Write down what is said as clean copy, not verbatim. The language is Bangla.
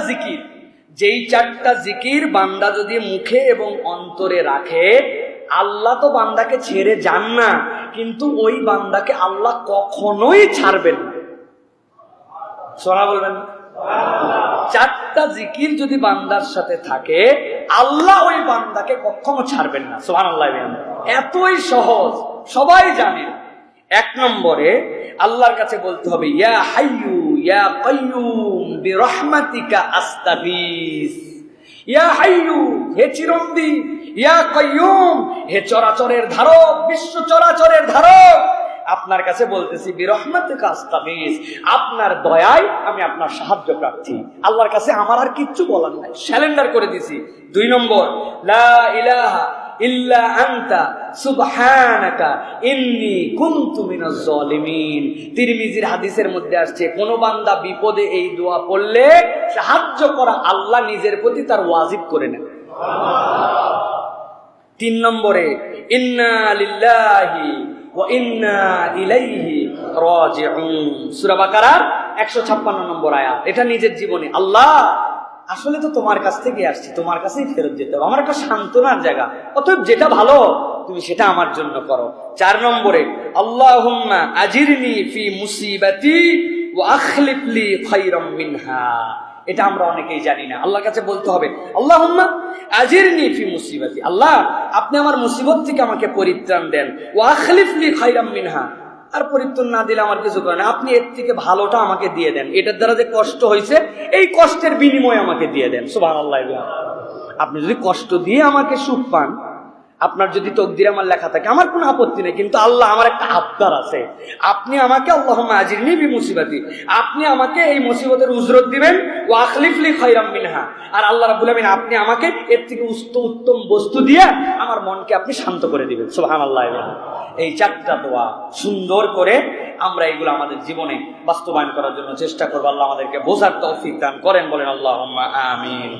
জিকির, যেই 4টা জিকির বান্দা যদি মুখে এবং অন্তরে রাখে, আল্লাহ তো বান্দাকে ছেড়ে যান না, কিন্তু ওই বান্দাকে আল্লাহ কখনোই ছাড়বেন না। সুবহানাল্লাহ বলবেন। 4টা জিকির যদি বান্দার সাথে থাকে, আল্লাহ ওই বান্দাকে কখনো ছাড়বেন না। সুবহানাল্লাহ। এতই সহজ, সবাই জানে। 1 নম্বরে আল্লাহর কাছে বলতে হবে, ইয়া হাইয়ু ইয়া কাইয়ুম বিরহমাতিকা আস্তাগীস। ইয়া হাইয়ু, হে চিরঞ্জীব, ইয়া কাইয়ুম, হে চরাচরের ধারক, বিশ্ব চরাচরের ধারক, আপনার কাছে বলতেছি, বিরহমাতিকা আস্তাগীস, আপনার দয়ায় আমি আপনার সাহায্য প্রার্থী। আল্লাহর কাছে আমার আর কিচ্ছু বলার নাই, স্যালেন্ডার করে দিছি। 2 নম্বর, লা ইলাহা ইল্লা আনতা সুবহানাকা ইন্নী কুনতু মিনাজ জালিমিন। তিরমিজির হাদিসের মধ্যে আসছে, কোন বান্দা বিপদে এই দোয়া পড়লে সাহায্য করা আল্লাহ নিজের প্রতি তার ওয়াজিব করে নেন। 3 নম্বরে, ইন্না লিল্লাহি ওয়া ইন্না ইলাইহি রাজিউন, সূরা বাকারার 156 নম্বর আয়াত। এটা নিজের জীবনে, আল্লাহ আসলে তো তোমার কাছ থেকে আসছি, তোমার কাছেই ফেরত যেতে হবে, আমার একটা সান্ত্বনার জায়গা, অতএব যেটা ভালো তুমি সেটা আমার জন্য করো। 4 নম্বরে, আল্লাহুম্মা আজিরনি ফি মুসিবাতি ওয়া আখলিফ লি খায়রাম মিনহা। এটা আমরা অনেকেই জানি না। আল্লাহর কাছে বলতে হবে, আল্লাহুম্মা আজিরনি ফি মুসিবাতি, আল্লাহ আপনি আমার মুসিবত থেকে আমাকে পরিত্রাণ দেন, ওয়া আখলিফ লি খায়রাম মিনহা, আর পরিত্রাণ না দিলে আমার কিছু করে না, আপনি এর থেকে ভালোটা আমাকে দিয়ে দেন, এটার দ্বারা যে কষ্ট হয়েছে এই কষ্টের বিনিময়ে আমাকে দিয়ে দেন। সুবহানাল্লাহ। আপনি যদি কষ্ট দিয়ে আমাকে সুখ পান, আপনার যদি তকদিরে আমার লেখা থাকে, আমার কোনো আপত্তি নেই, কিন্তু আল্লাহ আমার একটা আবদার আছে, আপনি আমাকে আল্লাহুম্মা আজিরনি ফি মুসিবাতি, আপনি আমাকে এই মুসিবতের উজরত দিবেন, ওয়া আখলিফ লি খায়রাম মিনহা, আর আল্লাহ রাব্বুল আমিন আপনি আমাকে এর থেকে উত্তম বস্তু দিয়ে আমার মনকে আপনি শান্ত করে দিবেন। সুবহানাল্লাহ। এই 4টা দোয়া সুন্দর করে আমরা এগুলো আমাদের জীবনে বাস্তবায়ন করার জন্য চেষ্টা করবো। আল্লাহ আমাদেরকে বোঝার তৌফিক দান করেন, বলেন আল্লাহুম্মা আমিন।